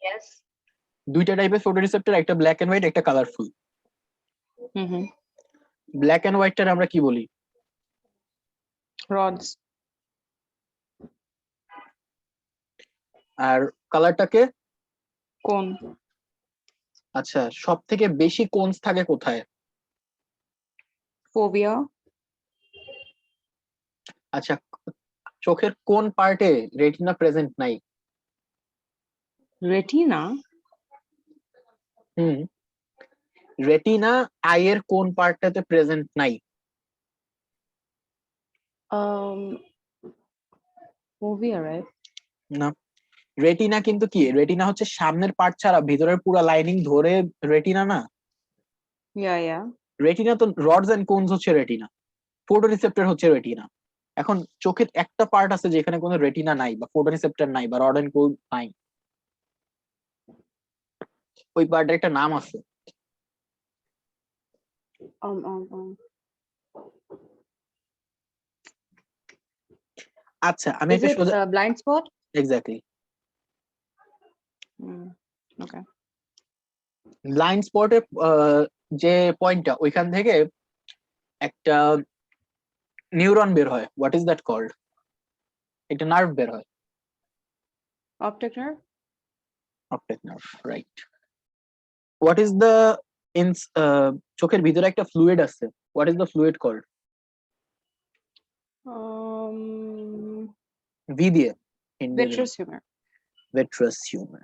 Yes. দুইটা টাইপের photoreceptor, একটা ব্ল্যাক এন্ড হোয়াইট, একটা কালারফুল। ব্ল্যাক এন্ড হোয়াইটটার আমরা কি বলি? Rods. আর কালারটাকে কোন? আচ্ছা, সব থেকে বেশি কোনস থাকে কোথায়? Fovea. আচ্ছা, চোখের কোন পার্টে রেটিনা প্রেজেন্ট নাই? Retina. রেটিনা আইয়ের কোন পার্টটাতে প্রেজেন্ট নাই? Fovea, right? না, রেটিনা কিন্তু কি, রেটিনা হচ্ছে সামনের পার্ট ছাড়া ভিতরের পুরো লাইনিং ধরে রেটিনা না। Yeah. রেটিনা তো রডস এন্ড কোনস হচ্ছে রেটিনা, ফটোরিসেপ্টর হচ্ছে রেটিনা। এখন চোখের একটা পার্ট আছে যেখানে কোনো রেটিনা নাই বা ফটোরিসেপ্টর নাই বা রড এন্ড কোন নাই, ওই পার্টের একটা নাম আছে। আচ্ছা, আমি Is it blind spot? Exactly. Okay. Blind স্পটের যে পয়েন্টটা, ওইখান থেকে একটা নিউরন বের হয়। What is that called? একটা নার্ভ বের হয়। Optic nerve. Optic nerve, right. What is the চোখের ভিতরে একটা ফ্লুইড আছে, what is the fluid called? V দিয়ে, Vitreous humor. Vitreous humour.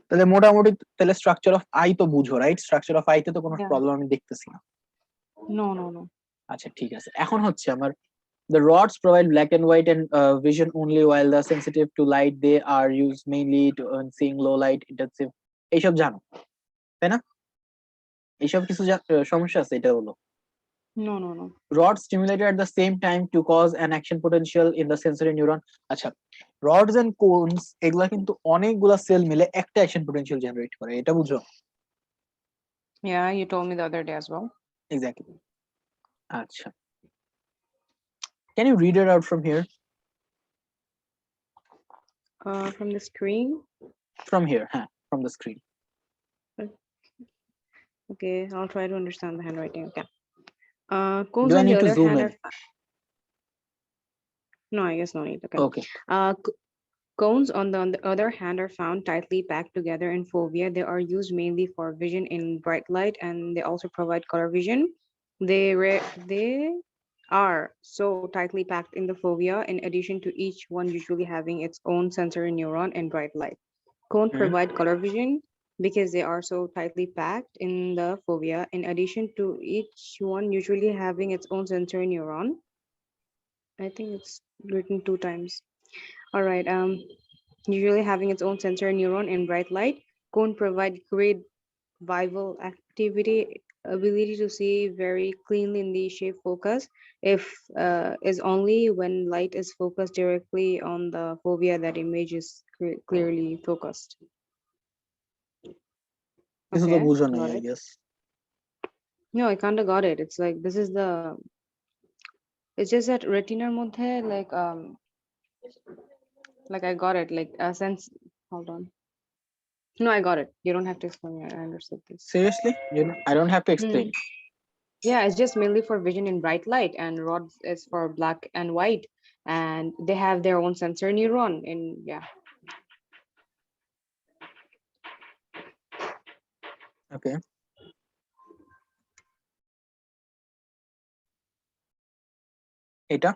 তাহলে মোটামুটি তাহলে স্ট্রাকচার অফ আই তো বুঝো, রাইট? স্ট্রাকচার অফ আইতে তো কোনো প্রবলেম আমি দেখতেছি না। No. আচ্ছা, ঠিক আছে। এখন হচ্ছে আমার the rods provide black and white and vision only, while the sensitive to light they are used mainly to seeing low light intensive। এইসব জানো তাই না? এইসব কিছু সমস্যা আছে এটা হলো? No. Rods stimulated at the same time to cause an action potential in the sensory neuron। আচ্ছা, rods and cones এগুলা কিন্তু অনেকগুলা সেল মিলে একটা অ্যাকশন পোটেনশিয়াল জেনারেট করে, এটা বুঝো? Yeah, you told me the other day as well. Exactly. আচ্ছা, can you read it out from here? From the screen. From here, from the screen. Okay, I'll try to understand the handwriting. Okay. Do I need to zoom in? No, I guess no need. Okay. Cones, on the other hand, are found tightly packed together in fovea. They are used mainly for vision in bright light, and they also provide color vision. They are so tightly packed in the fovea, in addition to each one usually having its own sensory neuron in bright light. Cones provide color vision because they are so tightly packed in the fovea, in addition to each one usually having its own sensory neuron. I think it's written 2 times. All right. Usually having its own sensory neuron in bright light. Cone provide great visual activity, ability to see very cleanly in the shape focus. If is only when light is focused directly on the fovea that image is clearly focused. This is the bujo nahi, I guess. No, I kind of got it. It's like this is the. It's just that retina modhe like I got it, like a sense. Hold on. No, I got it. You don't have to explain it. I understood this. Seriously? I don't have to explain. Yeah, it's just mainly for vision in bright light, and rods is for black and white, and they have their own sensory neuron in, yeah. Okay. Eta,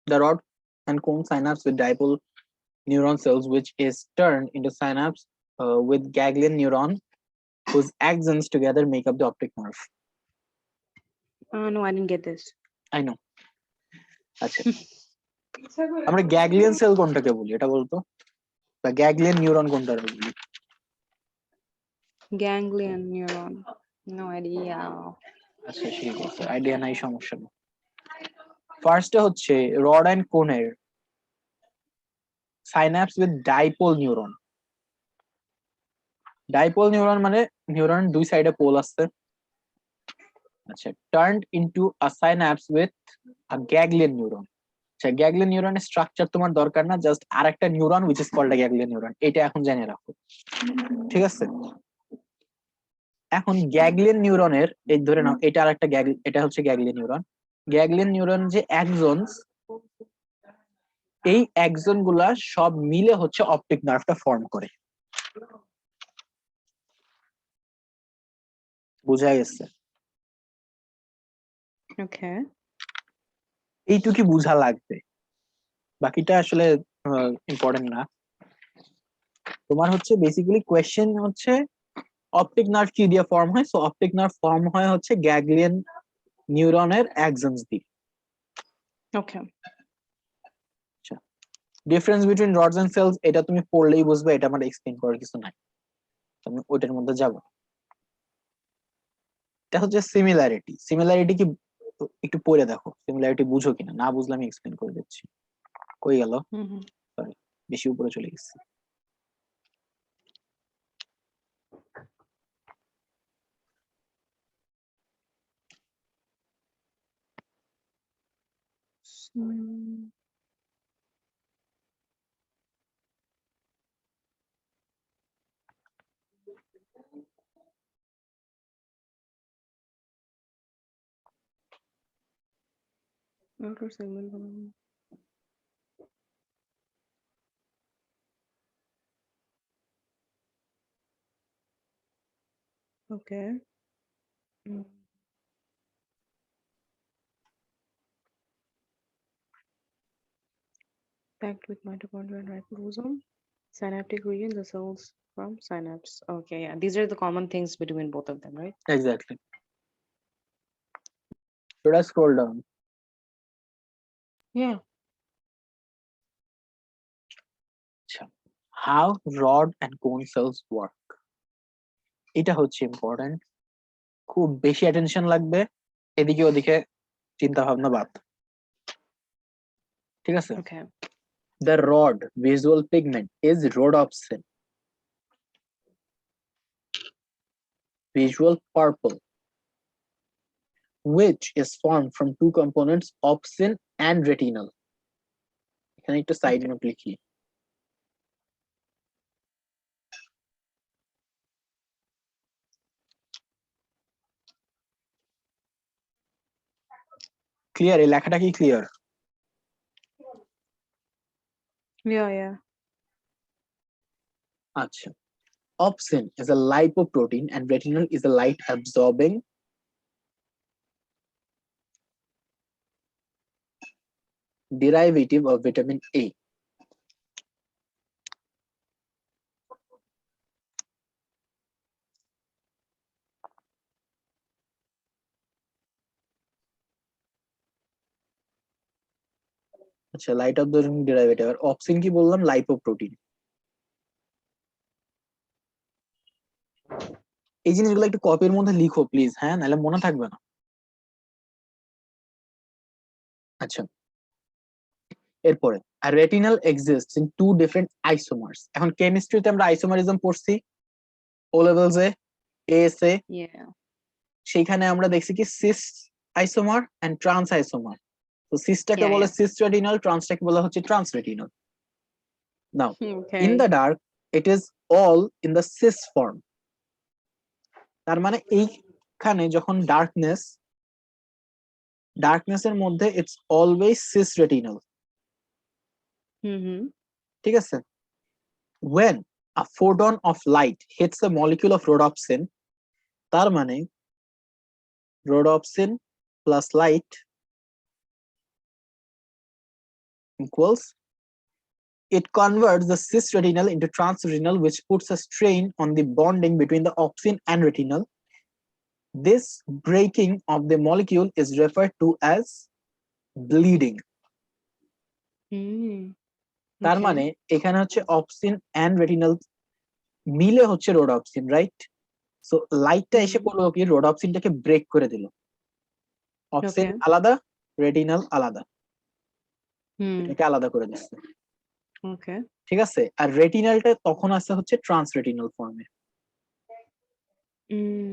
the rod and cone synapse with dipole neuron cells, which is turned into synapse with ganglion neuron, whose axons together make up the optic nerve. No, I didn't get this. I know. আচ্ছা, আমরা গ্যাগলিয়ান sell কোনটাকে বলি এটা বলতো, বা গ্যাগলিয়ান neuron কোনটাকে বলি? Ganglion neuron. No idea. আচ্ছা, ঠিক আছে, আইডিয়া নাই, সমস্যা নেই। ফার্স্টে হচ্ছে রড এন্ড কোনের synapse with bipolar neuron. Bipolar neuron মানে নিউরন দুই সাইডে পোল আছে। আচ্ছা, turned into a synapse with a ganglion neuron. আচ্ছা, গ্যাগলিয়ন নিউরনের স্ট্রাকচার তোমার দরকার না, জাস্ট আরেকটা neuron which is called ganglion neuron, এটা এখন জেনে রাখো। ঠিক আছে, এখন গ্যাগলিয়ন নিউরনের এই ধরে নাও এটা আরেকটা এটা হচ্ছে গ্যাগলিয়ন নিউরন। গ্যাগলিয়ন নিউরন যে এক্সনস, এই এক্সন গুলা সব মিলে হচ্ছে অপটিক নার্ভটা ফর্ম করে। বুঝা গেছে? ওকে। এইটুকি বুঝা লাগবে, বাকিটা আসলে ইম্পর্টেন্ট না। তোমার হচ্ছে বেসিক্যালি কোয়েশ্চেন হচ্ছে অপটিক নার্ভ কি দিয়ে ফর্ম হয়, সো অপটিক নার্ভ ফর্ম হয় হচ্ছে গ্যাগলিয়ন নিউরনের এক্সনস দিয়ে। ওকে। আচ্ছা, difference between rods and cells এটা তুমি পড়লেই বুঝবে, এটা আমার এক্সপ্লেইন করার কিছু নাই, আমি ওইটার মধ্যে যাব। এটা হচ্ছে সিমিলারিটি। সিমিলারিটি কি একটু পড়ে দেখো, সিমিলারিটি বুঝো কিনা, না বুঝলে আমি এক্সপ্লেইন করে দিচ্ছি। কই গেল? সরি, বেশি উপরে চলে গেছে। Outer segment. Okay. Packed with mitochondria and ribosome. Synaptic region, the cells from synapse. Okay, yeah. These are the common things between both of them, right? Exactly. Should I scroll down? Yeah. How rod and cone cells work, এটা হচ্ছে important, খুব বেশি attention লাগবে, এদিকে ওদিকে চিন্তা ভাবনা বাদ। ঠিক আছে, Okay. the rod visual pigment is rhodopsin, visual purple, which is formed from two components, opsin and retinal. এখানে একটা সাইড Okay. নোট লিখি। ক্লিয়ার? এই লেখাটা কি ক্লিয়ার? Yeah, yeah. আচ্ছা, opsin is a lipoprotein and retinal is a light absorbing derivative of vitamin A. আচ্ছা, light অবজর্বিং derivative. আর obscene কি বললাম? লাইপোপ্রোটিন। এই জিনিসগুলো একটু কপির মধ্যে লিখো প্লিজ, হ্যাঁ, নাহলে মনে থাকবে না। আচ্ছা, এরপরে আর retinal exists in two different isomers. এখন কেমিস্ট্রিতে আমরা আইসোমারিজম পড়ছি ও লেভেলসে, এএসএ। Yeah. সেইখানে আমরা দেখছি কি cis isomer and trans isomer. তো সিসটাকে Yeah, বলে yeah. সিস রেটিনাল, ট্রান্সটাকে বলা হচ্ছে trans retinal. Now in Okay. The dark it is all in the cis form. তার মানে এইখানে যখন ডার্কনেসের মধ্যে it's always cis retinal. Mm-hmm. ঠিক আছে, when a photon of light hits a molecule of rhodopsin, তার মানে rhodopsin plus light equals, it converts the cis retinal into trans retinal, which puts a strain on the bonding between the opsin and retinal. This breaking of the molecule is referred to as bleeding. তার Okay. মানে এখানে হচ্ছে obscene and retinal মিলে হচ্ছে রোডopsin, right? So লাইটটা এসে করলো কি, রোডopsinটাকে ব্রেক করে দিল, অপসিন Okay. আলাদা, রেটিনাল আলাদা, Hmm. এটাকে আলাদা করে দিচ্ছে। Okay. ঠিক আছে, আর রেটিনালটা তখন আছে হচ্ছে ট্রান্স রেটিনাল ফর্মে। Mm.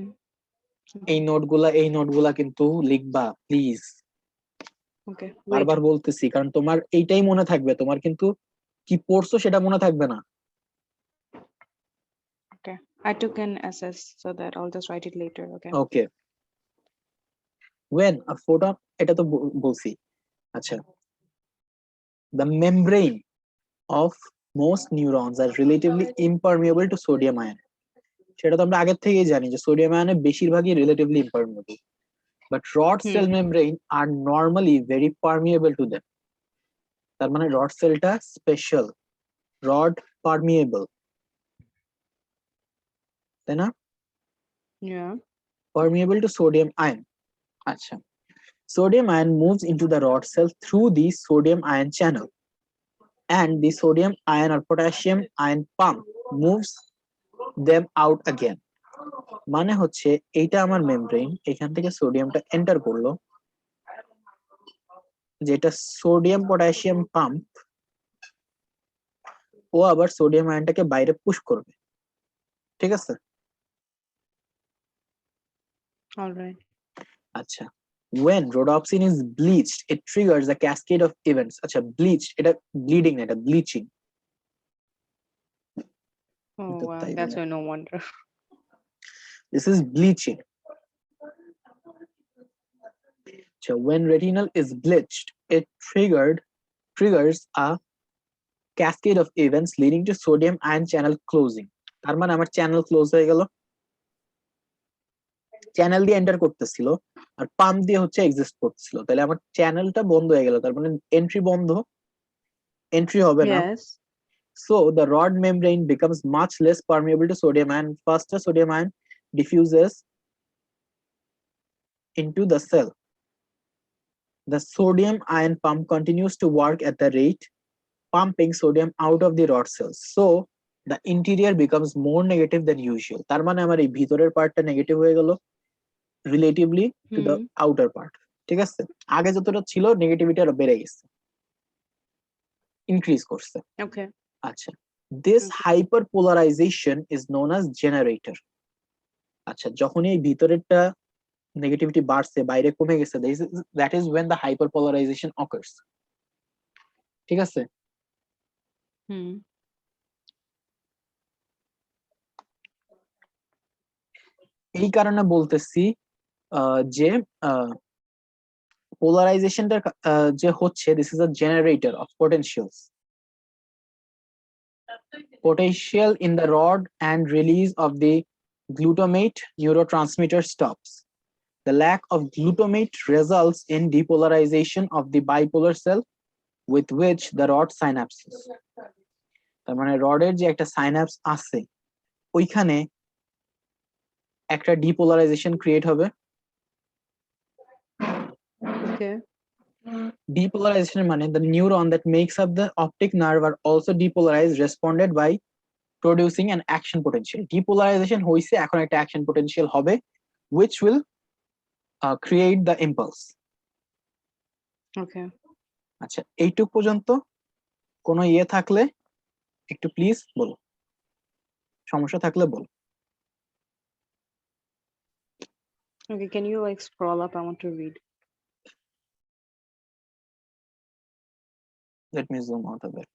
এই Okay. নোটগুলা কিন্তু লিখবা প্লিজ। Okay, wait. বারবার বলতেছি কারণ তোমার এইটাই মনে থাকবে, তোমার কিন্তু কি পড়ছো সেটা মনে থাকবে না। Okay, I took an SS, so that I'll just write it later. Okay. Okay, when a photon, এটা তো বলছি। আচ্ছা, the membrane of most neurons are relatively impermeable to sodium ion, সেটা তো আমরা আগের থেকেই জানি যে সোডিয়াম আয়নে বেশিরভাগই relatively impermeable, but rod cell Hmm. Membrane আর normally very permeable to them. তার মানে রড সেলটা স্পেশাল, রড পারমিয়েবল, তাই না? Yeah. Permeable to sodium ion. আচ্ছা, sodium ion moves into the rod cell through the sodium ion channel, and the sodium ion or potassium ion pump moves them out again. মানে হচ্ছে এইটা আমার membrane, এখান থেকে সোডিয়ামটা enter করলো, যেটা sodium potassium pump, ও আবার সোডিয়াম আয়নটাকে বাইরে পুশ করবে, ঠিক আছে? All right. আচ্ছা, when rhodopsin is bleached it triggers a cascade of events. আচ্ছা, bleached এটা ব্লিডিং না, এটা ব্লিচিং। Oh wow, তাই that's বলে, why no wonder. this is bleaching. So when retinal is bleached, it triggers a cascade of events leading to sodium ion channel closing. তার মানে আমার channel close হয়ে গেল, চ্যানেল দিয়ে এন্টার করতেছিল আর pump দিয়ে হচ্ছে এক্সিস্ট করতেছিল, তাহলে আমার চ্যানেলটা বন্ধ হয়ে গেল, তার মানে এন্ট্রি বন্ধ, এন্ট্রি হবে না। Yes. So the rod membrane becomes much less permeable to sodium ion. Faster sodium ion diffuses into the cell. The sodium ion pump continues to work at the rate pumping sodium out of the rod cells. So the interior becomes more negative than usual. তার মানে আমার এই ভিতরের পার্টটা negative হয়ে গেল relatively to the Hmm. Outer part, ঠিক আছে? আগে যতটা ছিল নেগেটিভিটি আরো বেড়ে গেছে, ইনক্রিজ করছে। Okay. আচ্ছা, this Okay. hyperpolarization is known as generator. আচ্ছা, যখন এই ভিতরেরটা নেগেটিভিটি বাড়ছে, বাইরে কমে গেছে, that is when the hyperpolarization occurs, ঠিক আছে? Hmm. এই কারণে বলতেছি যে পোলারাইজেশনটা যে হচ্ছে, this is a generator of potentials, potential in the rod and release of the glutamate neurotransmitter stops. The lack of glutamate results in depolarization of the bipolar cell with which the rod synapses. তার মানে রডের যে একটা synapse আছে ওইখানে একটা depolarisation create হবে। Okay. Depolarization মানে the neuron that makes up the optic nerve are also depolarized, responded by producing an action potential. Depolarization হইছে, এখন একটা action potential হবে which will create the impulse. Okay. আচ্ছা, এইটুক পর্যন্ত কোনো ইয়ে থাকলে একটু প্লিজ বলো, সমস্যা থাকলে বলো। Okay. Can you like scroll up? I want to read. Let me zoom out a bit.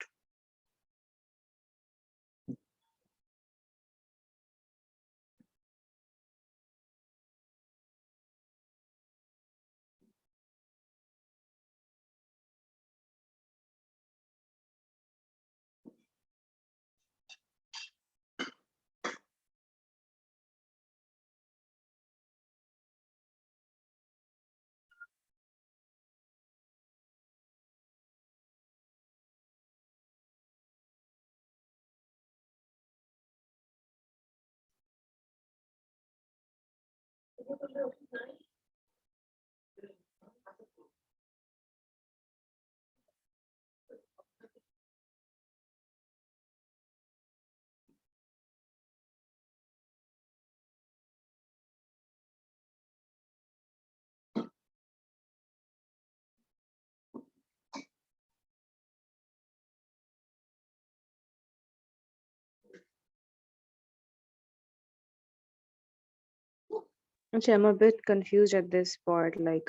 Actually, I'm a bit confused at this part. Like,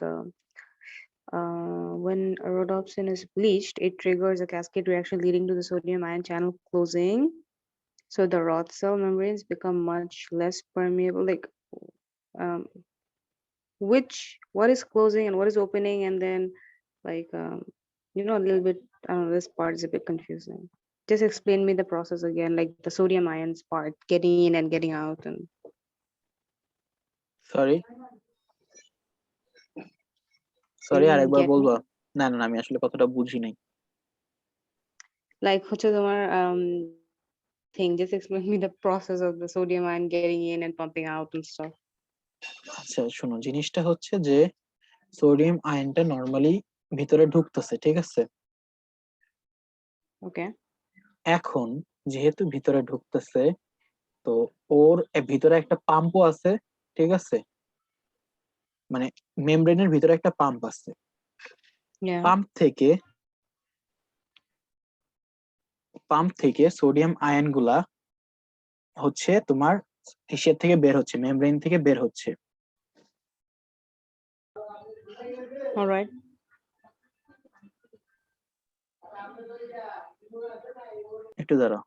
When rhodopsin is bleached, it triggers a cascade reaction leading to the sodium ion channel closing. So the rod cell membranes become much less permeable. Like, um, what is closing and what is opening, and then like a little bit. I don't know. This part is a bit confusing. Just explain me the process again, like the sodium ions part, getting in and getting out, and sorry you sorry didn't আরেকবার get me. বলবো? না না না, আমি আসলে কথাটা বুঝি নাই। Like হচ্ছে তোমার the thing. Just explain me the process of the sodium ion getting in and pumping out and stuff. আচ্ছা শোনো, জিনিসটা হচ্ছে যে সোডিয়াম আয়নটা নরমালি ভিতরে ঢুকতেছে, ঠিক আছে? Okay. এখন যেহেতু ভিতরে ঢুকতেছে, তো ওর ভিতরে একটা পাম্পও আছে, ঠিক আছে? মানে মেমব্রেনের ভিতরে একটা পাম্প আছে। Yeah. পাম্প থেকে সোডিয়াম আয়ন গুলা হচ্ছে তোমার হিসেব থেকে বের হচ্ছে, মেমব্রেন থেকে বের হচ্ছে। All right. একটু দাঁড়াও।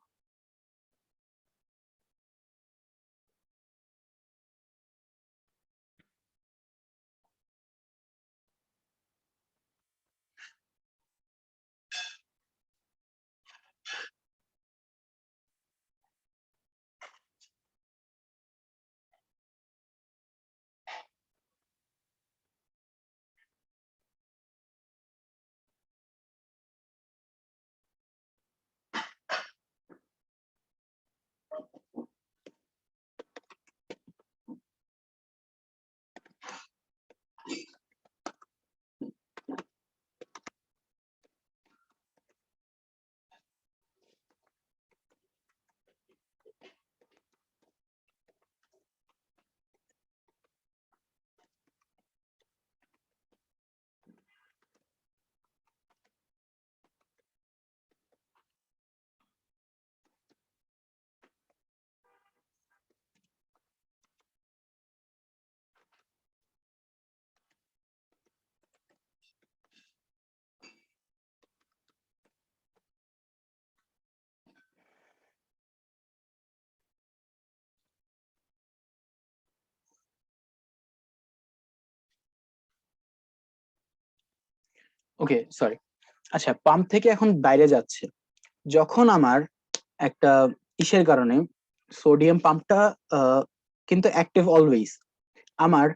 ওকে, সরি। আচ্ছা, পাম্প থেকে এখন বাইরে যাচ্ছে। যখন আমার একটা ইসের কারণে সোডিয়াম পাম্পটা কিন্তু অ্যাক্টিভ অলওয়েজ, আমার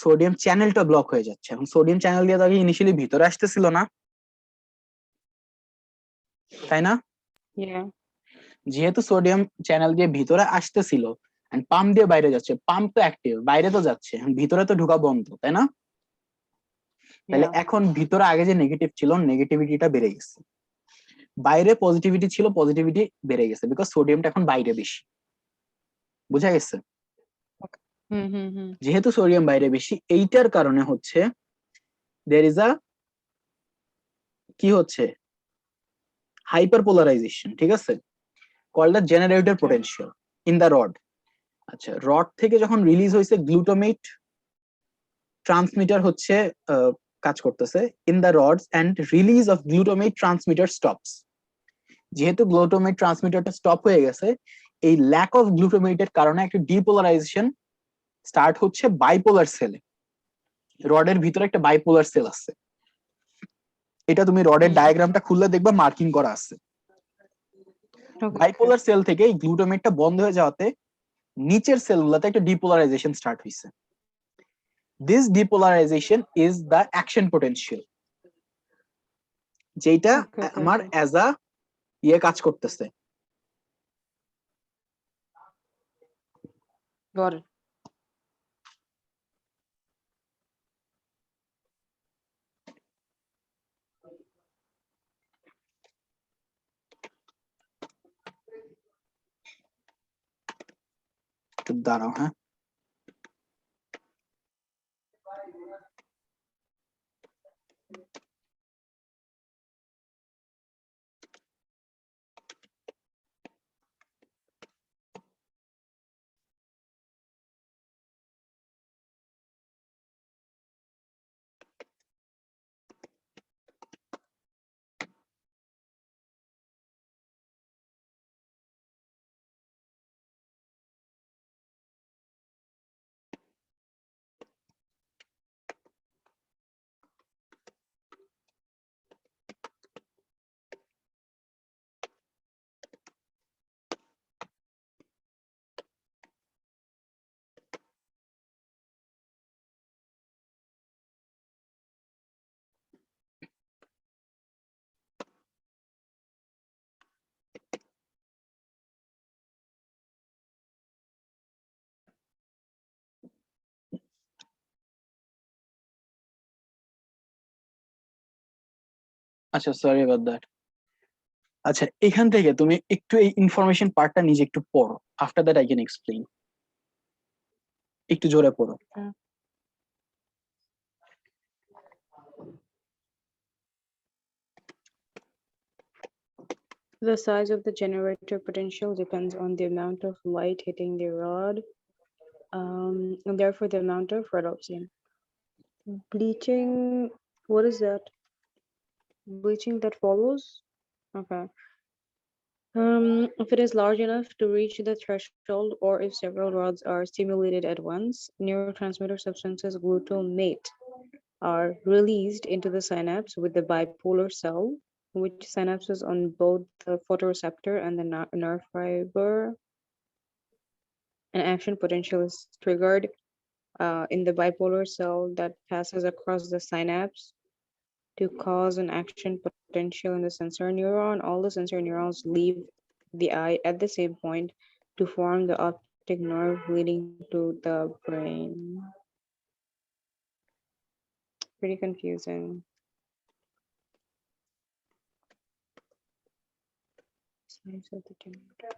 সোডিয়াম চ্যানেলটা ব্লক হয়ে যাচ্ছে। এখন সোডিয়াম চ্যানেল দিয়ে তো আগে ইনিশিয়ালি ভিতরে আসতেছিল না, তাই না? Yeah. যেহেতু সোডিয়াম চ্যানেল দিয়ে ভিতরে আসতেছিল এন্ড পাম্প দিয়ে বাইরে যাচ্ছে, পাম্প তো অ্যাক্টিভ, বাইরে তো যাচ্ছে, এখন ভিতরে তো ঢোকা বন্ধ, তাই না? তাহলে Yeah. এখন ভিতরে আগে যে নেগেটিভ ছিল, নেগেটিভিটিটা বেড়ে গেছে। বাইরে পজিটিভিটি ছিল, পজিটিভিটি বেড়ে গেছে, বিকজ সোডিয়ামটা এখন বাইরে বেশি। বুঝা গেছে? Okay. Hmm. যেহেতু সোডিয়াম বাইরে বেশি, এইটার কারণে হচ্ছে দের ইজ আ কি হচ্ছে হাইপার পোলারাইজেশন, ঠিক আছে? Called the generator Okay. Potential in the rod. আচ্ছা, রড থেকে যখন রিলিজ হয়েছে গ্লুটামেট ট্রান্সমিটার হচ্ছে কাজ করতেছে in the rods and release of glutamate transmitter stops. যেহেতু গ্লুটামেট ট্রান্সমিটারটা স্টপ হয়ে গেছে, এই ল্যাক অফ গ্লুটামেটের কারণে একটা ডিপোলারাইজেশন স্টার্ট হচ্ছে বাইপোলার সেলে। রডের ভিতরে একটা বাইপোলার সেল আছে, এটা তুমি রডের Hmm. ডায়াগ্রামটা খুললে দেখবা মার্কিং করা আছে। Okay. বাইপোলার সেল থেকে এই গ্লুটামেটটা বন্ধ হয়ে যাওয়াতে নিচের সেলগুলোতে একটা ডিপোলারাইজেশন স্টার্ট হয়েছে। This depolarisation is the action potential, যেটা Okay. Okay. আমার Okay. অ্যাজ আ ইয়ে কাজ করতেছে। Got it. দাঁড়াও, হ্যাঁ। আচ্ছা, সরি অ্যাবাউট দ্যাট। আচ্ছা, এখান থেকে তুমি একটু এই ইনফরমেশন পার্টটা নিজে একটু পড়ো, after that I can explain. একটু জোরে পড়ো। The size of the generator potential depends on the amount of light hitting the rod, and therefore the amount of rhodopsin. Bleaching, what is that? Bleaching that follows? Okay. If it is large enough to reach the threshold, or if several rods are stimulated at once, neurotransmitter substances glutamate are released into the synapse with the bipolar cell, which synapses on both the photoreceptor and the nerve fiber. An action potential is triggered in the bipolar cell that passes across the synapse to cause an action potential in the sensor neuron. All the sensor neurons leave the eye at the same point to form the optic nerve leading to the brain. Pretty confusing. Size of the generator.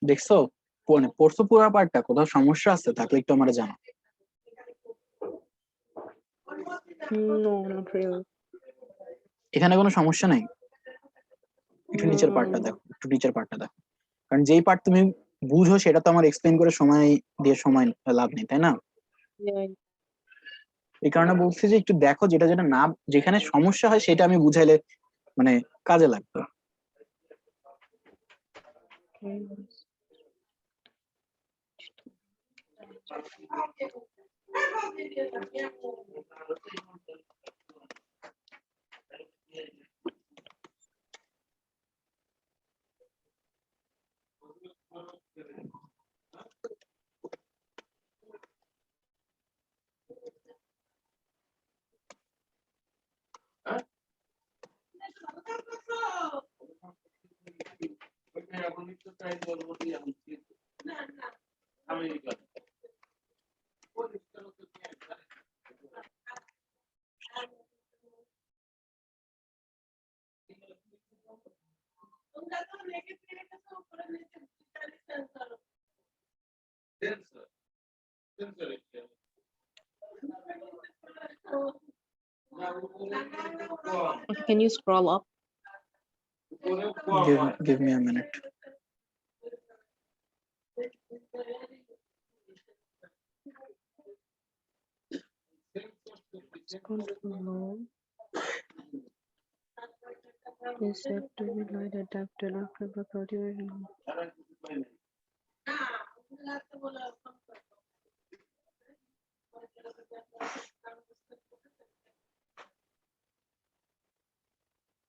দেখছো? পড়ছো পুরো পার্টটা? কোথাও সমস্যা আছে থাকলে একটু আমার জানো। No, not really. এখানে কোনো সমস্যা নাই? একটু নিচের পার্টটা দেখো, একটু নিচের পার্টটা দেখো। কারণ যেই পার্ট তুমি বুঝো সেটা তো আমার এক্সপ্লেন করে সময় দিয়ে সময় লাভ নেই, তাই না? Yeah. এই কারণে বলছি যে একটু দেখো, যেটা যেটা না, যেখানে সমস্যা হয় সেটা আমি বুঝাইলে মানে কাজে লাগবে। Okay. Okay, can you scroll up? Give me a minute. Control receptor light adapter after the photoreceptor.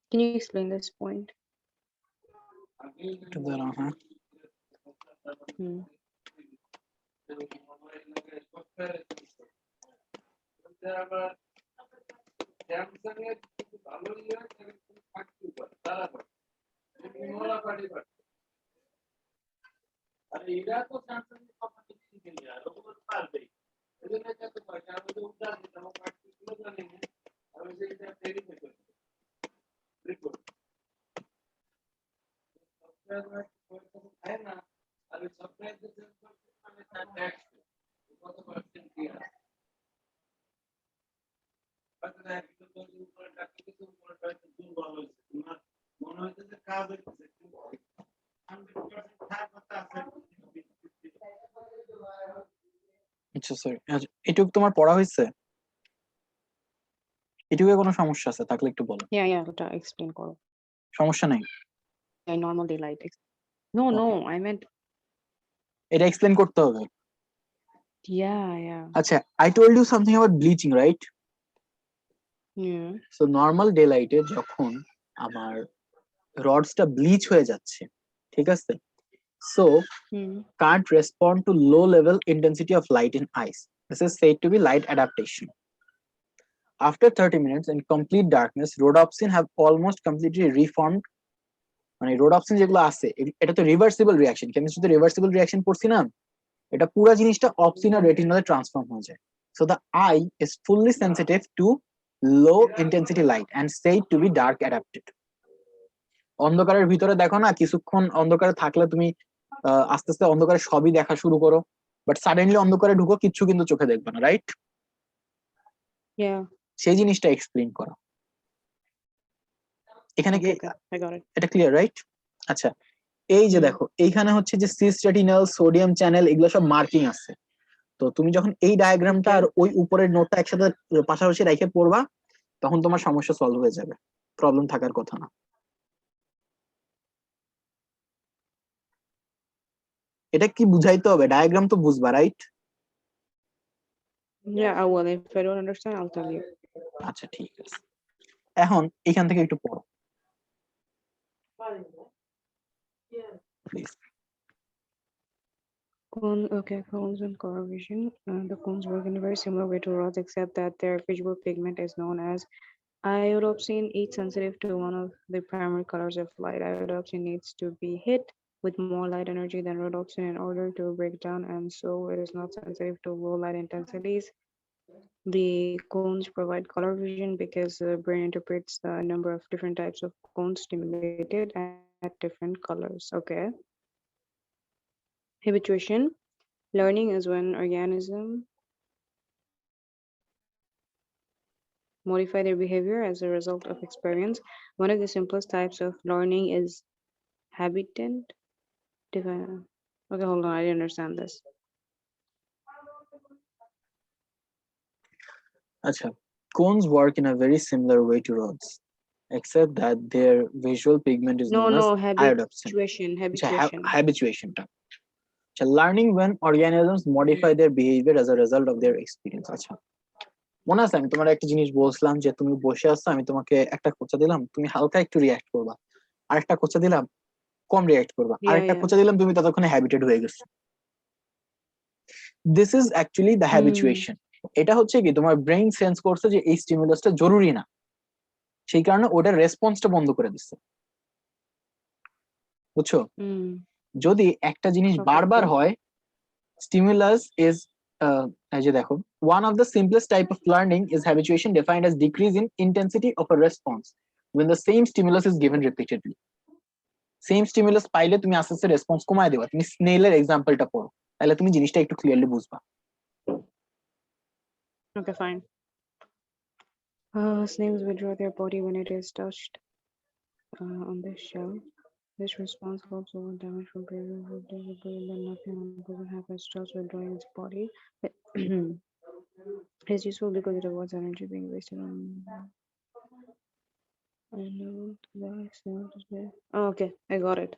Can you explain this point? একটু দাঁড়াও, হ্যাঁ। আচ্ছা সরি, এটুকু তোমার পড়া হয়েছে? এটুকু কোনো সমস্যা আছে থাকলে একটু বলো। Yeah, explain করো। সমস্যা নাই। Yeah, normal daylight. No, okay, I meant এটা এক্সপ্লেন করতে হবে। yeah. আচ্ছা, I told you something about bleaching, right? Yeah. So normal day লাইটে যখন আমার রডসটা ব্লিচ হয়ে যাচ্ছে, ঠিক আছে, so can't respond to low level intensity of light in eyes. This is said to be light adaptation. After 30 minutes in complete darkness, rhodopsin have almost completely reformed. মানে রোডopsin যেগুলো আছে এটা তো রিভার্সিবল রিঅ্যাকশন, কেমিস্ট্রিতে রিভার্সিবল রিঅ্যাকশন পড়ছি না, এটা পুরো জিনিসটা অপসিন আর রেটিনলে ট্রান্সফর্ম হয়ে যায়। So the I is fully sensitive to low intensity light and said to be dark adapted. অন্ধকারের ভিতরে দেখো না, কিছুক্ষণ অন্ধকারে থাকলে তুমি আস্তে আস্তে অন্ধকারে সবই দেখা শুরু করো, বাট সাডেনলি অন্ধকারে ঢুকো, কিচ্ছু কিন্তু চোখে দেখবে না, রাইট? Yeah. সেই জিনিসটা এক্সপ্লেইন করা এখানে। Okay, I got it. এটা ক্লিয়ার, রাইট? আচ্ছা, এই যে দেখো এইখানে হচ্ছে যে সিস রেটিনাল, সোডিয়াম চ্যানেল, এগুলো সব মার্কিং আছে। তো তুমি যখন এই ডায়াগ্রামটা আর ওই উপরের নোটটা একসাথে পাশাপাশি রেখে পড়বা, তখন তোমার সমস্যা সলভ হয়ে যাবে, প্রবলেম থাকার কথা না। এটা কি বুঝাইতে হবে? ডায়াগ্রাম তো বুঝবা, right? Yeah, I will. If I don't understand, I'll tell you. আচ্ছা ঠিক আছে, এখন এখান থেকে একটু পড়ো please. Cones and color vision. The cones work in a very similar way to rods, except that their visual pigment is known as iodopsin, each sensitive to one of the primary colors of light. Iodopsin needs to be hit with more light energy than rhodopsin in order to break down, and so it is not sensitive to low light intensities. The cones provide color vision because the brain interprets a number of different types of cones stimulated at different colors. Okay. Habituation. Learning is when organisms modify their behavior as a result of experience. One of the simplest types of learning is habitant. Okay, hold on. I didn't understand this. আচ্ছা, cones work in a very similar way to rods, except that their visual pigment is known as No, iodopsin. habituation. আচ্ছা, Habituation. habituationটা আচ্ছা, learning when organisms modify their behavior as a result of their experience. আচ্ছা, মনে আছে আমি তোমার একটা জিনিস বলছিলাম যে তুমি বসে আছো, আমি তোমাকে একটা খোঁচা দিলাম, তুমি হালকা একটু রিয়াক্ট করবা, আরেকটা খোঁচা দিলাম কম রিয়াক্ট করবা, Yeah, আরেকটা yeah. খোঁচা দিলাম তুমি ততক্ষণে হ্যাবিটেড হয়ে গেছো। This is actually the habituation. এটা হচ্ছে কি, তোমার ব্রেইন সেন্স করছে যে এই স্টিমুলাসটা জরুরি না, সেই কারণে ওটার রেসপন্সটা বন্ধ করে দিচ্ছে, বুঝছো? যদি একটা জিনিস বারবার হয়, stimulus is এই যে দেখো, one of the simplest type of learning is habituation, defined as decrease in intensity of a response when the same stimulus is given repeatedly. Same stimulus পাইলে তুমি আস্তে আস্তে রেসপন্স কমায় দেবা। তুমি স্নেলের এক্সাম্পলটা পড়ো, তাহলে তুমি জিনিসটা একটু ক্লিয়ারলি বুঝবা। Okay, fine. Snails withdraw their body when it is touched on the shell. This response helps avoid damage from previous victims, but then nothing unpleasant happens, starts withdrawing its body. It's useful because it avoids energy being wasted on. I know the snail is there. Oh, okay, I got it.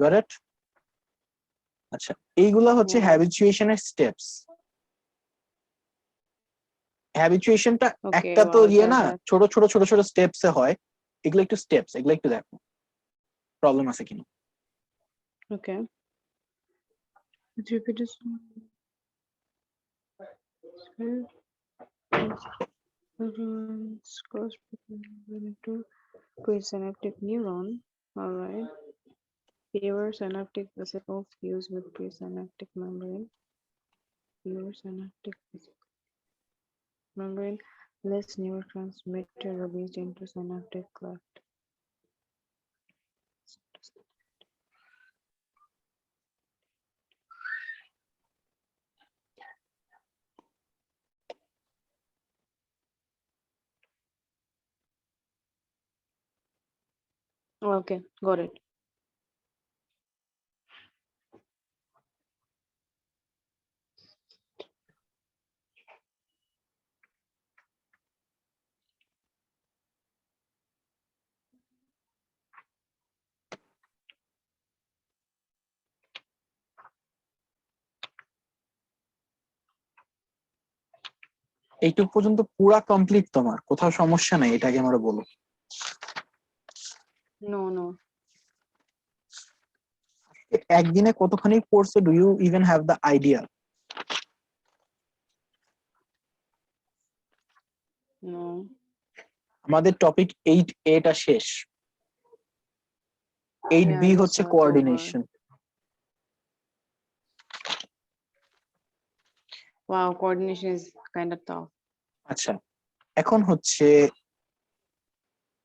Got it? আচ্ছা, এইগুলা হচ্ছে Yeah. হ্যাবিচুয়েশনের steps. হ্যাবিচুয়েশনটা Okay, একটা তো wow, ইয়ে না, ছোট ছোট ছোট ছোট স্টেপসে হয়। এগুলো একটু স্টেপস, এগুলো একটু দেখো প্রবলেম আছে কিনা। okay. Let's repeat this. Cross to presynaptic neuron. All right. Fewer synaptic vesicles fuse with presynaptic membrane. Fewer synaptic membrane. Less neurotransmitter released into synaptic cleft. Okay, got it. এইটুক পর্যন্ত পুরা complete, তোমার কোথাও সমস্যা নাই? এটাকে আমরা বলো। No, no, একদিনে কতখানি পড়ছো? Do you even have the idea? no. আমাদের টপিক 8A শেষ। 8B Yeah, I হচ্ছে just saw it's over. Coordination. Wow, coordination is kind of tough. আচ্ছা, এখন হচ্ছে